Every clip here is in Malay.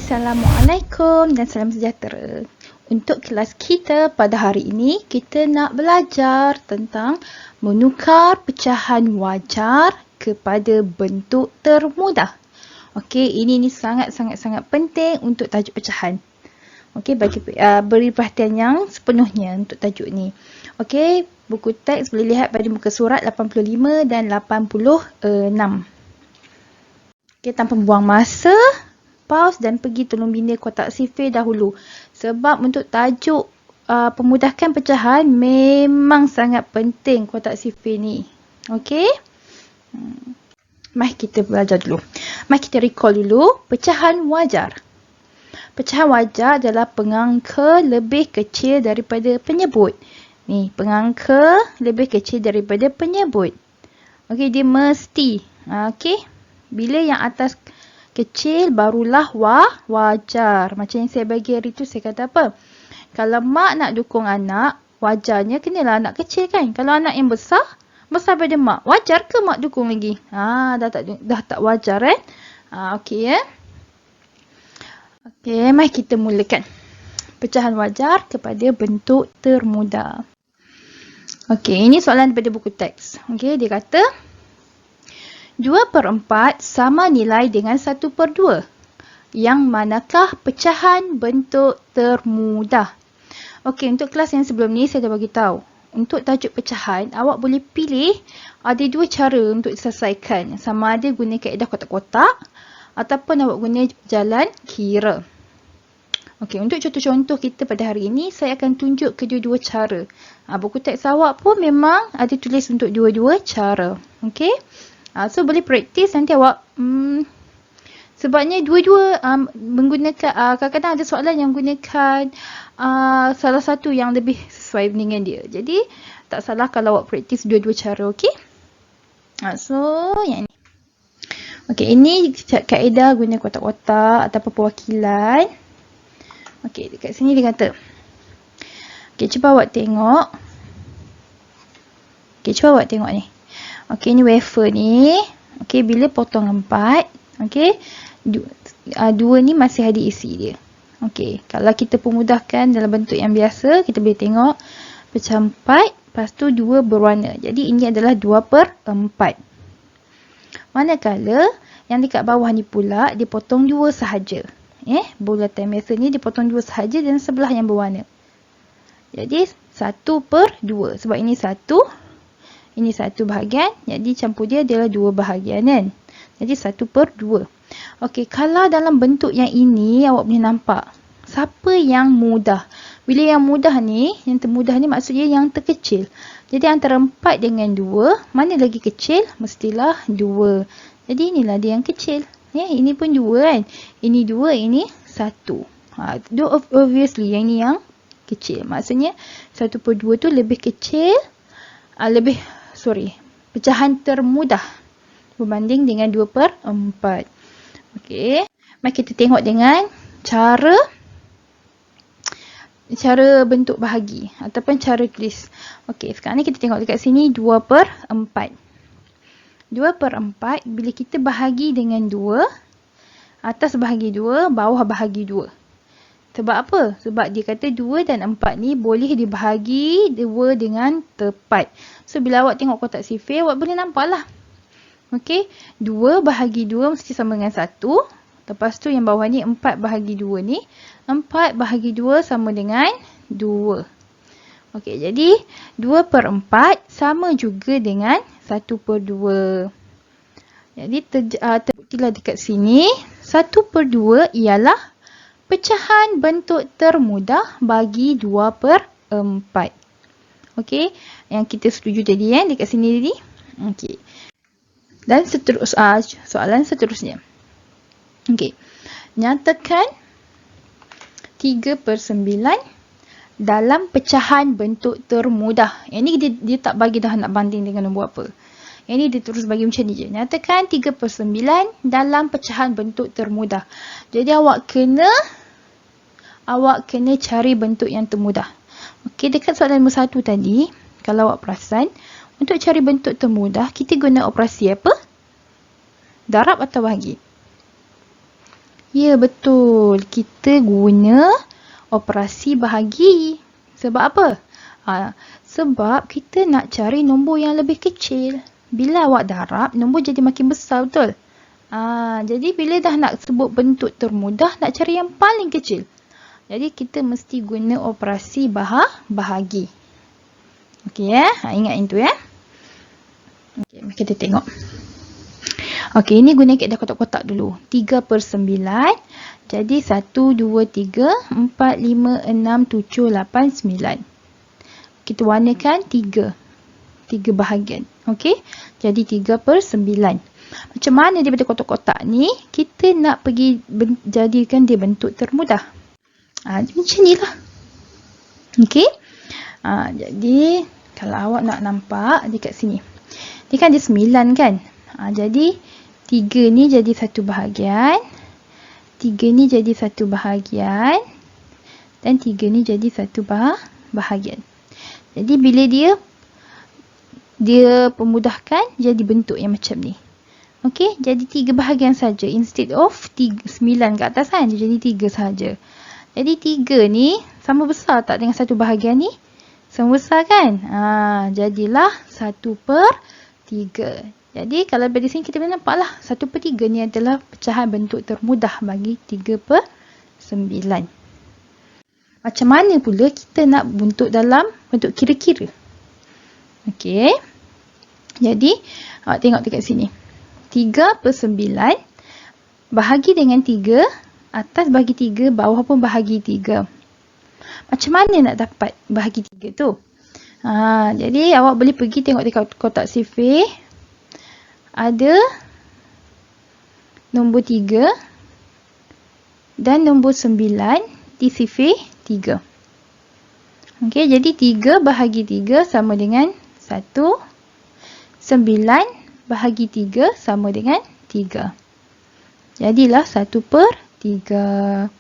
Assalamualaikum dan salam sejahtera. Untuk kelas kita pada hari ini, kita nak belajar tentang menukar pecahan wajar kepada bentuk termudah. Okey, ini sangat-sangat penting untuk tajuk pecahan. Okey, beri perhatian yang sepenuhnya untuk tajuk ni. Okey, buku teks boleh lihat pada muka surat 85 dan 86. Okey, tanpa buang masa, pause dan pergi tolong bina kotak sifir dahulu. Sebab untuk tajuk pemudahkan pecahan memang sangat penting kotak sifir ni. Okey? Mari kita belajar dulu. Mari kita recall dulu pecahan wajar. Pecahan wajar adalah pengangka lebih kecil daripada penyebut. Ni, pengangka lebih kecil daripada penyebut. Okey, dia mesti. Okey? Bila yang atas kecil barulah wajar. Macam yang saya bagi hari tu, saya kata apa? Kalau mak nak dukung anak, wajarnya kenalah anak kecil kan? Kalau anak yang besar pada mak, wajar ke mak dukung lagi? Dah tak wajar kan? Okey ya. Okey, mari kita mulakan. Pecahan wajar kepada bentuk termudah. Okey, ini soalan daripada buku teks. Okey, dia kata 2/4 sama nilai dengan 1/2. Yang manakah pecahan bentuk termudah? Okey, untuk kelas yang sebelum ni saya dah bagi tahu. Untuk tajuk pecahan, awak boleh pilih ada dua cara untuk diselesaikan. Sama ada guna kaedah kotak-kotak ataupun awak guna jalan kira. Okey, untuk contoh-contoh kita pada hari ini, saya akan tunjuk kedua-dua cara. Buku teks awak pun memang ada tulis untuk dua-dua cara. Okey? So boleh praktis nanti awak sebabnya dua-dua menggunakan kadang-kadang ada soalan yang menggunakan salah satu yang lebih sesuai dengan dia. Jadi tak salah kalau awak praktis dua-dua cara, okey? So yang ni. Okey, ini kaedah guna kotak-kotak ataupun perwakilan. Okey, dekat sini dia kata. Okey, cuba awak tengok. Okey, cuba awak tengok ni. Okey, ni wafer ni. Okey, bila potong 4, okey, 2 ni masih ada isi dia. Okey, kalau kita pemudahkan dalam bentuk yang biasa, kita boleh tengok pecah 4, lepas tu 2 berwarna. Jadi ini adalah 2/4. Manakala yang dekat bawah ni pula dia potong 2 sahaja. Bulatan biasa ni dia potong 2 sahaja dan sebelah yang berwarna. Jadi 1/2. Sebab ini 1. Ini 1 bahagian, jadi campur dia adalah 2 bahagian kan. Jadi 1/2. Okey, kalau dalam bentuk yang ini awak boleh nampak. Siapa yang mudah? Bila yang mudah ni, yang termudah ni maksudnya yang terkecil. Jadi antara 4 dengan 2, mana lagi kecil? Mestilah 2. Jadi inilah dia yang kecil. Ini pun 2 kan. Ini 2, ini 1. Obviously yang ni yang kecil. Maksudnya 1/2 tu lebih kecil, pecahan termudah berbanding dengan 2/4. Okey, mari kita tengok dengan cara bentuk bahagi ataupun cara tulis. Okey, sekarang ni kita tengok dekat sini 2/4. 2/4 bila kita bahagi dengan 2, atas bahagi 2, bawah bahagi 2. Sebab apa? Sebab dia kata 2 dan 4 ni boleh dibahagi 2 dengan tepat. So, bila awak tengok kotak sifir, awak boleh nampak lah. Okey, 2 bahagi 2 mesti sama dengan 1. Lepas tu yang bawah ni 4 bahagi 2 ni. 4 bahagi 2 sama dengan 2. Okey, jadi 2/4 sama juga dengan 1/2. Jadi, terbuktilah dekat sini, 1/2 ialah pecahan bentuk termudah bagi 2/4. Okey, yang kita setuju tadi dekat sini tadi. Okey. Dan soalan seterusnya. Okey. Nyatakan 3/9 dalam pecahan bentuk termudah. Yang ni dia tak bagi dah nak banding dengan nombor apa. Yang ni dia terus bagi macam ni je. Nyatakan 3/9 dalam pecahan bentuk termudah. Jadi awak kena cari bentuk yang termudah. Okey, dekat soalan nombor 1 tadi, kalau awak perasan, untuk cari bentuk termudah, kita guna operasi apa? Darab atau bahagi? Ya, betul. Kita guna operasi bahagi. Sebab apa? Sebab kita nak cari nombor yang lebih kecil. Bila awak darab, nombor jadi makin besar, betul? Jadi bila dah nak sebut bentuk termudah, nak cari yang paling kecil. Jadi kita mesti guna operasi bahagi. Okey ingat itu ya. Okey, mari kita tengok. Okey, ini guna kaedah kotak-kotak dulu. 3/9. Jadi 1, 2, 3, 4, 5, 6, 7, 8, 9. Kita warnakan 3. 3 bahagian. Okey. Jadi 3/9. Macam mana daripada kotak-kotak ni kita nak pergi jadikan dia bentuk termudah? Macam ni lah. Okey. Jadi kalau awak nak nampak dekat sini. Ni kan dia 9 kan? Jadi 3 ni jadi satu bahagian. 3 ni jadi satu bahagian. Dan 3 ni jadi satu bahagian. Jadi bila dia pemudahkan jadi bentuk yang macam ni. Okey, jadi 3 bahagian saja instead of 9 kat atas kan, dia jadi 3 saja. Jadi 3 ni sama besar tak dengan satu bahagian ni? Sama besar kan? Jadilah 1/3. Jadi kalau dari sini kita boleh nampak lah 1/3 ni adalah pecahan bentuk termudah bagi 3/9. Macam mana pula kita nak bentuk dalam bentuk kira-kira? Okey. Jadi awak tengok dekat sini. 3/9 bahagi dengan 3, atas bahagi 3, bawah pun bahagi 3. Macam mana nak dapat bahagi 3 tu? Jadi awak boleh pergi tengok dekat kotak sifir. Ada nombor 3 dan nombor 9 di sifir 3. Okey, jadi 3 bahagi 3 sama dengan 1. 9 bahagi 3 sama dengan 3. Jadilah 1/3.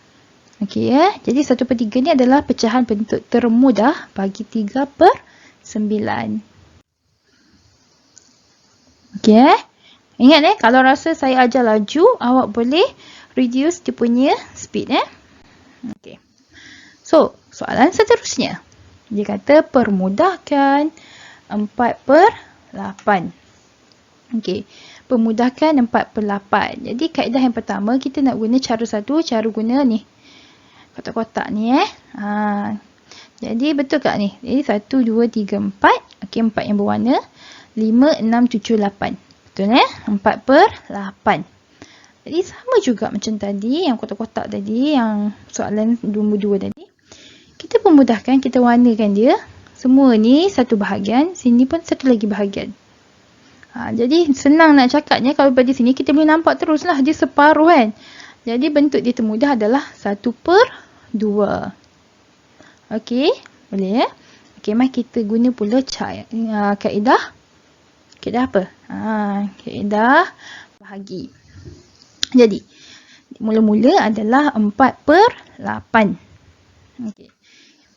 Okey ya. Jadi 1/3 ni adalah pecahan bentuk termudah bagi 3/9. Okey Ingat kalau rasa saya ajar laju, awak boleh reduce dia punya speed Okey. So, soalan seterusnya. Dia kata permudahkan 4/8. Okey, pemudahkan 4/8. Jadi kaedah yang pertama kita nak guna cara guna ni. Kotak-kotak ni Jadi betul tak ni? Jadi 1, 2, 3, 4. Okey, 4 yang berwarna. 5, 6, 7, 8. Betul 4/8. Jadi sama juga macam tadi, yang kotak-kotak tadi, yang soalan nombor 2 tadi. Kita pemudahkan, kita warnakan dia. Semua ni satu bahagian, sini pun satu lagi bahagian. Jadi senang nak cakapnya, kalau pada sini kita boleh nampak teruslah dia separuh kan. Jadi bentuk dia termudah adalah 1/2. Okey, boleh ya? Okey, mari kita guna pula kaedah apa? Kaedah bahagi. Jadi, mula-mula adalah 4/8. Okey.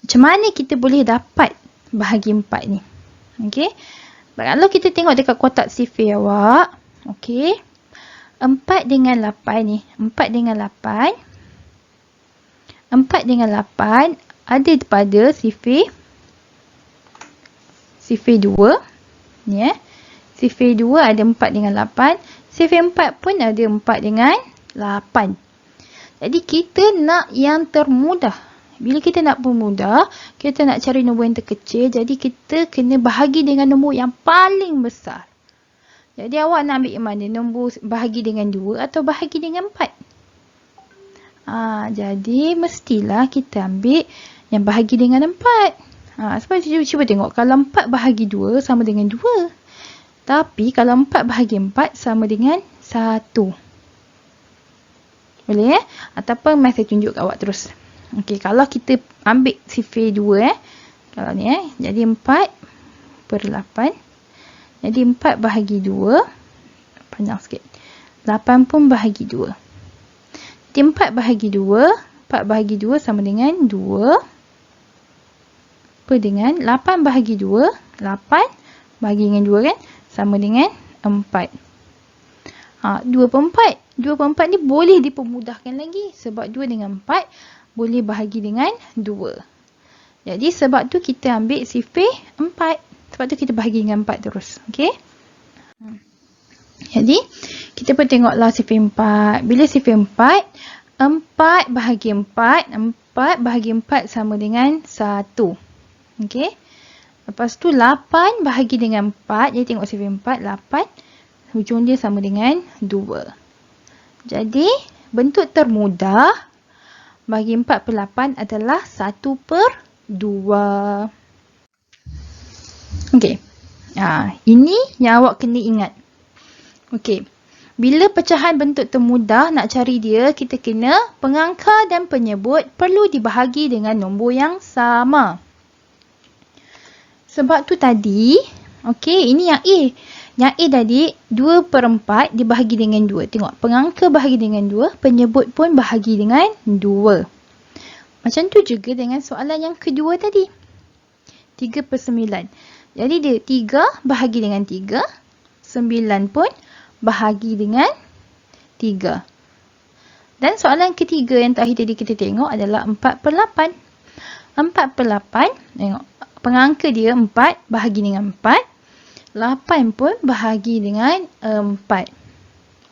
Macam mana kita boleh dapat bahagi 4 ni? Okey. Kalau kita tengok dekat kotak sifir awak, okey. 4 dengan 8 ni. 4 dengan 8. 4 dengan 8 ada pada sifir 2. Ni Sifir 2 ada 4 dengan 8. Sifir 4 pun ada 4 dengan 8. Jadi kita nak yang termudah. Bila kita nak pemudah, kita nak cari nombor yang terkecil. Jadi kita kena bahagi dengan nombor yang paling besar. Jadi awak nak ambil yang mana? Nombor bahagi dengan 2 atau bahagi dengan 4? Jadi mestilah kita ambil yang bahagi dengan 4. Sebab cuba tengok. Kalau 4 bahagi 2 sama dengan 2. Tapi kalau 4 bahagi 4 sama dengan 1. Boleh Ataupun mari saya tunjuk awak terus. Okey, kalau kita ambil sifir 2 kalau ni jadi 4/8. Jadi 4 bahagi 2 panjang sikit. 8 pun bahagi 2. Jadi 4 bahagi 2, 4 bahagi 2 sama dengan 2 dengan 8 bahagi 2, 8 bahagi dengan 2 kan sama dengan 4. 2 per 4. 2 per 4 ni boleh dipermudahkan lagi. Sebab 2 dengan 4 boleh bahagi dengan 2. Jadi sebab tu kita ambil sifir 4. Sebab tu kita bahagi dengan 4 terus. Okey. Jadi kita pun tengoklah sifir 4. Bila sifir 4, 4 bahagi 4. 4 bahagi 4 sama dengan 1. Okey. Lepas tu 8 bahagi dengan 4. Jadi tengok sifir 4, 8. Hujung dia sama dengan 2. Jadi bentuk termudah bagi 4 per 8 adalah 1 per 2. Okey. Ini yang awak kena ingat. Okey. Bila pecahan bentuk termudah nak cari dia, kita kena pengangka dan penyebut perlu dibahagi dengan nombor yang sama. Sebab tu tadi, okey, ini yang A. Yang A tadi 2 per 4 dibahagi dengan 2. Tengok, pengangka bahagi dengan 2, penyebut pun bahagi dengan 2. Macam tu juga dengan soalan yang kedua tadi. 3 per 9. Jadi dia 3 bahagi dengan 3. 9 pun bahagi dengan 3. Dan soalan ketiga yang terakhir tadi kita tengok adalah 4 per 8. 4 per 8, tengok. Pengangka dia 4 bahagi dengan 4. 8 pun bahagi dengan 4.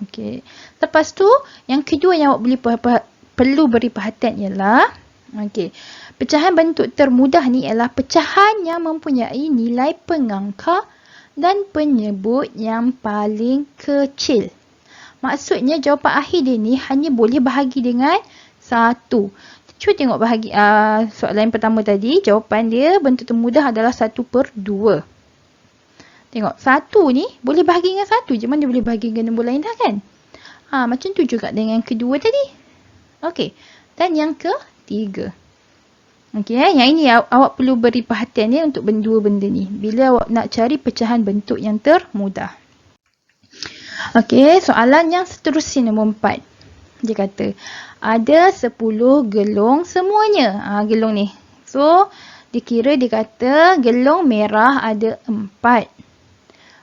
Okey. Lepas tu, yang kedua yang awak perlu beri perhatian ialah, okey, pecahan bentuk termudah ni ialah pecahan yang mempunyai nilai pengangka dan penyebut yang paling kecil. Maksudnya jawapan akhir dia ni hanya boleh bahagi dengan 1. Cuba tengok bahagi soalan yang pertama tadi. Jawapan dia bentuk termudah adalah 1 per 2. Tengok, 1 ni boleh bahagi dengan 1 je. Mana dia boleh bahagi dengan nombor lain dah kan? Macam tu juga dengan yang kedua tadi. Okey. Dan yang ketiga. Okey, yang ini awak perlu beri perhatian ya untuk dua benda ni. Bila awak nak cari pecahan bentuk yang termudah. Okey, soalan yang seterusnya nombor 4. Dia kata, ada 10 gelong semuanya. Gelong ni. So, dia kata gelong merah ada 4.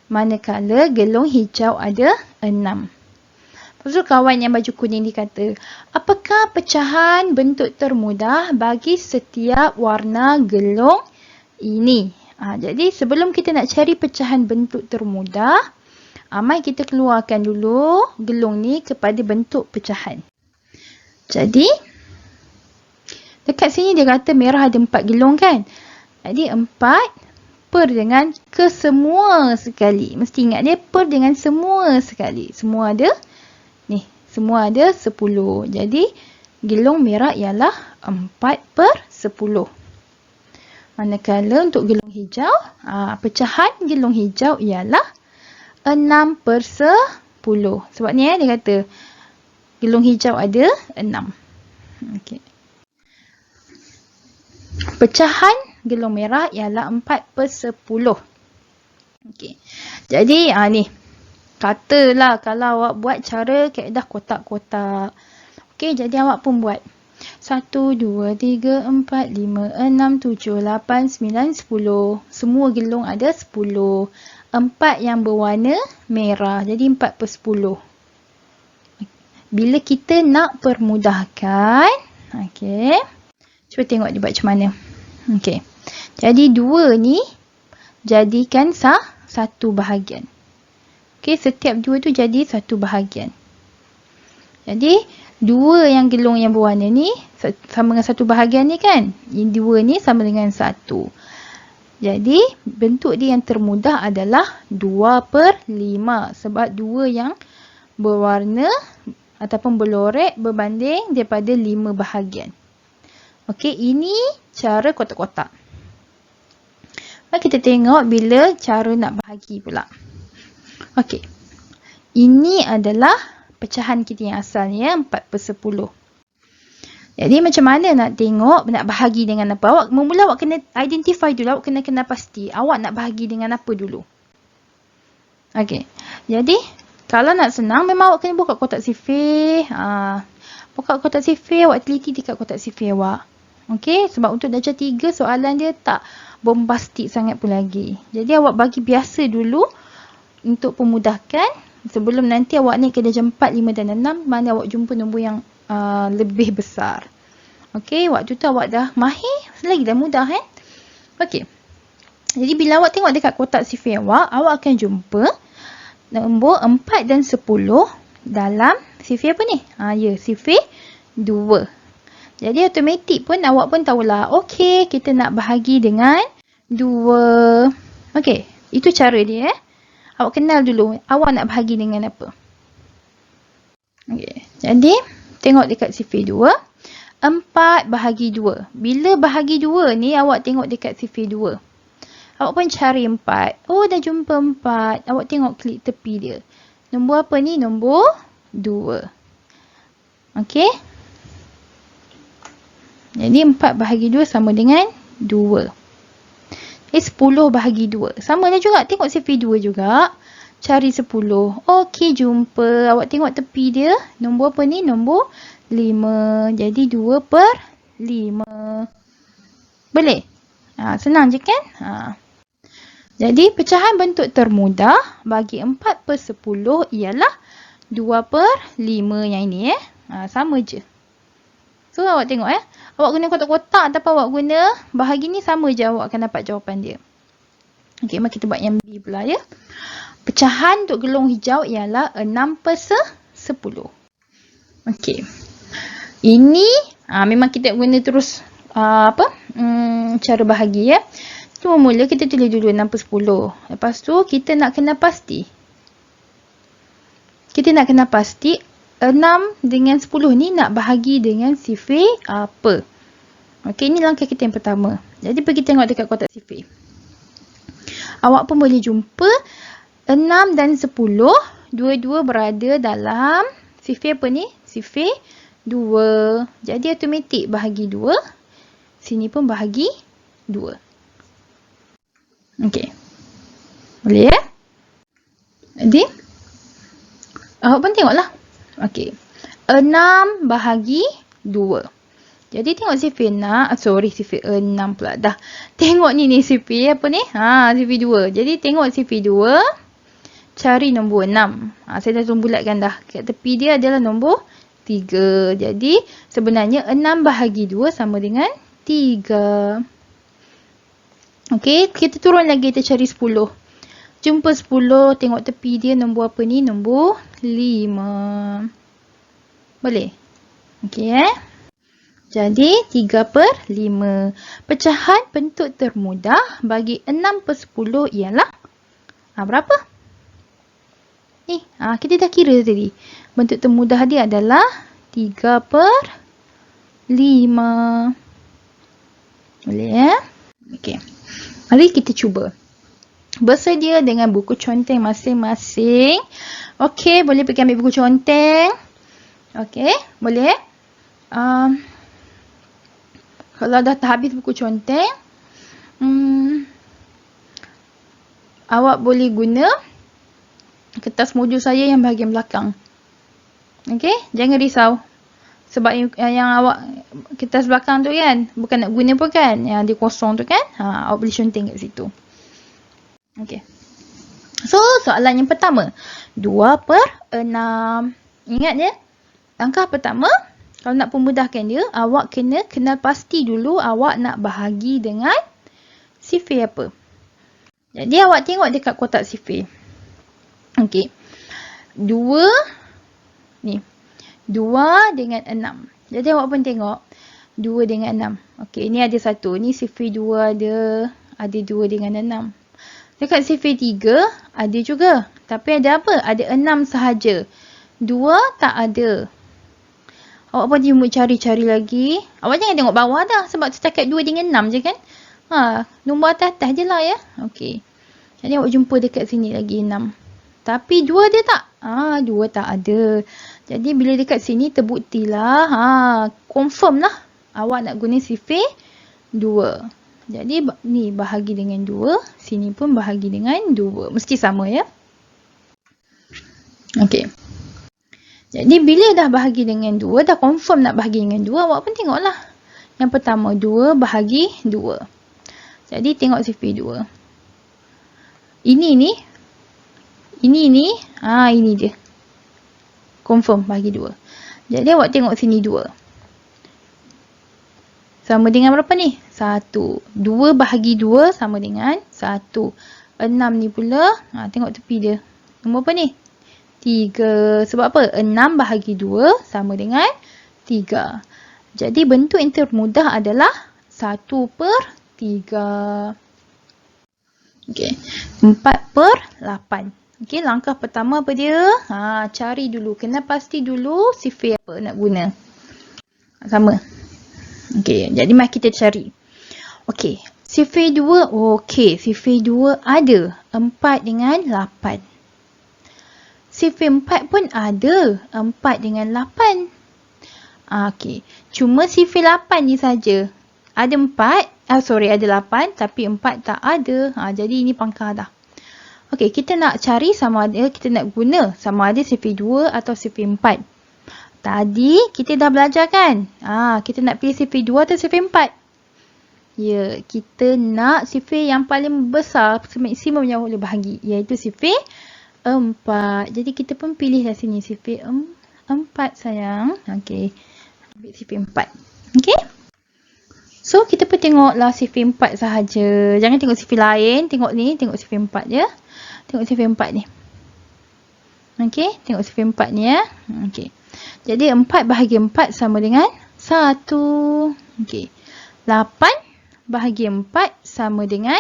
Manakala gelong hijau ada 6. Lepas tu kawan yang baju kuning dia kata, apakah pecahan bentuk termudah bagi setiap warna gelong ini? Jadi sebelum kita nak cari pecahan bentuk termudah, mari kita keluarkan dulu gelong ni kepada bentuk pecahan. Jadi, dekat sini dia kata merah ada 4 gelong kan? Jadi 4 per dengan kesemua sekali. Mesti ingat dia per dengan semua sekali. Semua ada ni, semua ada 10. Jadi, gelong merah ialah 4 per 10. Manakala untuk gelong hijau, pecahan gelong hijau ialah 6 per 10. Sebab ni dia kata, gelong hijau ada 6. Okey. Pecahan gelong merah ialah 4 per 10. Okey. Jadi, ni. Katalah kalau awak buat cara kaedah kotak-kotak. Okey, jadi awak pun buat. 1, 2, 3, 4, 5, 6, 7, 8, 9, 10. Semua gelong ada 10. 4 yang berwarna merah. Jadi 4 per 10. Bila kita nak permudahkan, okey. Cuba tengok dia buat macam mana. Okey. Jadi 2 ni jadikan satu bahagian. Okey, setiap 2 tu jadi satu bahagian. Jadi 2 yang gelong yang berwarna ni sama dengan satu bahagian ni kan? Yang 2 ni sama dengan 1. Jadi bentuk dia yang termudah adalah 2 per 5. Sebab 2 yang berwarna ataupun berlorek berbanding daripada 5 bahagian. Okey, ini cara kotak-kotak. Mari kita tengok bila cara nak bahagi pula. Okey. Ini adalah pecahan kita yang asalnya 4 per 10. Jadi macam mana nak tengok, nak bahagi dengan apa? Mula awak kena identify dulu, awak kena kenal pasti awak nak bahagi dengan apa dulu. Okey. Jadi kalau nak senang memang awak kena buka kotak sifir. Buka kotak sifir, awak teliti dekat kotak sifir awak. Okey, sebab untuk darjah 3 soalan dia tak bombastik sangat pun lagi. Jadi awak bagi biasa dulu untuk pemudahkan. Sebelum nanti awak naik ke darjah 4, 5 dan 6, mana awak jumpa nombor yang lebih besar. Okey, waktu tu awak dah mahir, lagi dah mudah kan? Okey. Jadi bila awak tengok dekat kotak sifir awak akan jumpa nombor 4 dan 10 dalam sifir apa ni? Ya, sifir 2. Jadi automatik pun awak pun tahulah. Okey, kita nak bahagi dengan 2. Okey, itu cara dia. Awak kenal dulu awak nak bahagi dengan apa. Okey, jadi tengok dekat sifir 2. 4 bahagi 2. Bila bahagi 2 ni awak tengok dekat sifir 2. Awak pun cari 4. Oh, dah jumpa 4. Awak tengok klik tepi dia. Nombor apa ni? Nombor 2. Okey. Jadi 4 bahagi 2 sama dengan 2. 10 bahagi 2. Sama lah juga. Tengok sifir 2 juga. Cari 10. Okey, jumpa. Awak tengok tepi dia. Nombor apa ni? Nombor 5. Jadi 2 per 5. Boleh? Senang je kan? Jadi pecahan bentuk termudah bagi 4 per 10 ialah 2 per 5 yang ini. Sama je. So awak tengok awak guna kotak-kotak ataupun awak guna bahagi ni sama je awak akan dapat jawapan dia. Okey, mari kita buat yang B pula ya. Pecahan untuk gelong hijau ialah 6 per 10. Okey. Ini memang kita guna terus cara bahagi ya. Mula kita tulis dulu 6 per 10. Lepas tu kita nak kena pasti. Kita nak kena pasti 6 dengan 10 ni nak bahagi dengan sifir apa. Okey, ini langkah kita yang pertama. Jadi pergi tengok dekat kotak sifir. Awak pun boleh jumpa 6 dan 10. Dua-dua berada dalam sifir apa ni? Sifir 2. Jadi automatik bahagi 2. Sini pun bahagi 2. Okey. Boleh ya? Jadi, awak pun tengoklah. Okey. 6 bahagi 2. Jadi tengok sifir 6. Sifir 6 pula dah. Tengok ni sifir apa ni? Sifir 2. Jadi tengok sifir 2. Cari nombor 6. Saya dah bulatkan dah. Kat tepi dia adalah nombor 3. Jadi sebenarnya 6 bahagi 2 sama dengan 3. Okey, kita turun lagi, kita cari 10. Jumpa 10, tengok tepi dia nombor apa ni? Nombor 5. Boleh? Okey Jadi 3 per 5. Pecahan bentuk termudah bagi 6 per 10 ialah berapa? Ni, kita dah kira tadi. Bentuk termudah dia adalah 3 per 5. Boleh ya? Okey. Mari kita cuba. Bersedia dengan buku conteng masing-masing. Okey, boleh pergi ambil buku conteng. Okey, boleh. Kalau dah habis buku conteng, awak boleh guna kertas modul saya yang bahagian belakang. Okey, jangan risau. Sebab yang awak kertas belakang tu kan, bukan nak guna pun kan, yang dia kosong tu kan, awak boleh conteng kat situ. Okey. So, soalan yang pertama, 2 per 6. Ingat ya, langkah pertama, kalau nak pemudahkan dia, awak kena kenal pasti dulu awak nak bahagi dengan sifir apa. Jadi, awak tengok dekat kotak sifir. Okey. 2 dengan 6. Jadi awak pun tengok 2 dengan 6. Okey, ini ada 1. Ni sifir 2 ada 2 dengan 6. Dekat sifir 3 ada juga. Tapi ada apa? Ada 6 sahaja. 2 tak ada. Awak pun cuma cari-cari lagi. Awak jangan tengok bawah dah. Sebab setakat 2 dengan 6 je kan. Nombor atas-atas je lah ya. Okey. Jadi awak jumpa dekat sini lagi 6. Tapi 2 dia tak? 2 tak ada. Jadi bila dekat sini terbuktilah. Confirm lah. Awak nak guna sifir 2. Jadi ni bahagi dengan 2. Sini pun bahagi dengan 2. Mesti sama ya. Okey. Jadi bila dah bahagi dengan 2. Dah confirm nak bahagi dengan 2. Awak pun tengoklah. Yang pertama 2 bahagi 2. Jadi tengok sifir 2. Ini Ini ni, ini dia. Confirm bahagi 2. Jadi awak tengok sini 2. Sama dengan berapa ni? 1. 2 bahagi 2 sama dengan 1. 6 ni pula, tengok tepi dia. Nombor apa ni? 3. Sebab apa? 6 bahagi 2 sama dengan 3. Jadi bentuk yang termudah adalah 1/3. Okey. 4/8. Okey, langkah pertama apa dia? Cari dulu. Kena pasti dulu sifir apa nak guna. Sama. Okey, jadi mari kita cari. Okey, sifir 2. Okey, sifir 2 ada 4 dengan 8. Sifir 4 pun ada 4 dengan 8. Okey, cuma sifir 8 ni saja. Ada 4, ada 8 tapi 4 tak ada. Jadi ini pangkal dah. Okey, kita nak cari sama ada kita nak guna sama ada sifir 2 atau sifir 4. Tadi kita dah belajar kan? Kita nak pilih sifir 2 atau sifir 4. Ya, kita nak sifir yang paling besar, maksimum yang boleh bahagi, iaitu sifir 4. Jadi kita pun pilih dah sini sifir 4 sayang. Okey. Ambil sifir 4. Okey? So, kita pun tengoklah sifir 4 sahaja. Jangan tengok sifir lain. Tengok ni, tengok sifir 4 je. Tengok sifir 4 ni. Okey, tengok sifir 4 ni ya. Okey. Jadi 4 bahagi 4 sama dengan 1. Okey. 8 bahagi 4 sama dengan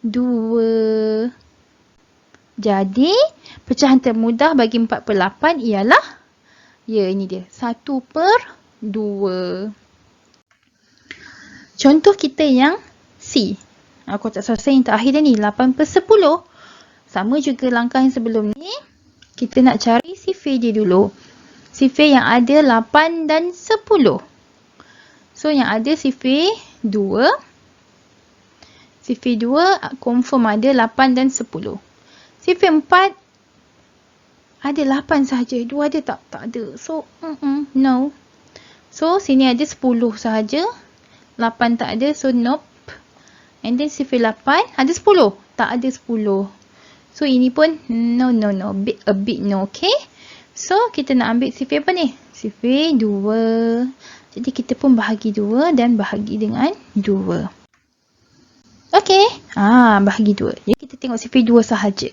2. Jadi, pecahan termudah bagi 4/8 ialah, ya ini dia, 1/2. Contoh kita yang C. Aku tak selesai yang terakhir dah ni, 8/10. Sama juga langkah yang sebelum ni. Kita nak cari sifir dia dulu. Sifir yang ada 8 dan 10. So, yang ada sifir 2. Sifir 2 confirm ada 8 dan 10. Sifir 4 ada 8 sahaja. 2 ada tak? Tak ada. So, no. So, sini ada 10 sahaja. 8 tak ada. So, nope. And then sifir 8 ada 10. Tak ada 10. So, ini pun no. A bit no. Okay. So, kita nak ambil sifir apa ni? Sifir 2. Jadi, kita pun bahagi 2 dan bahagi dengan 2. Okay. Bahagi 2. Jadi, kita tengok sifir 2 sahaja.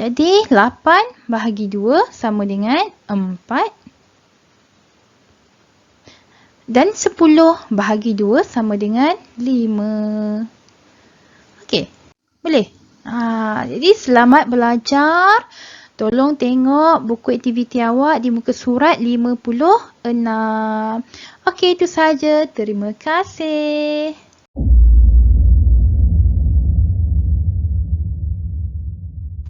Jadi, 8 bahagi 2 sama dengan 4. Dan 10 bahagi 2 sama dengan 5. Okay. Boleh? Jadi selamat belajar. Tolong tengok buku aktiviti awak di muka surat 56. Okey, itu sahaja. Terima kasih.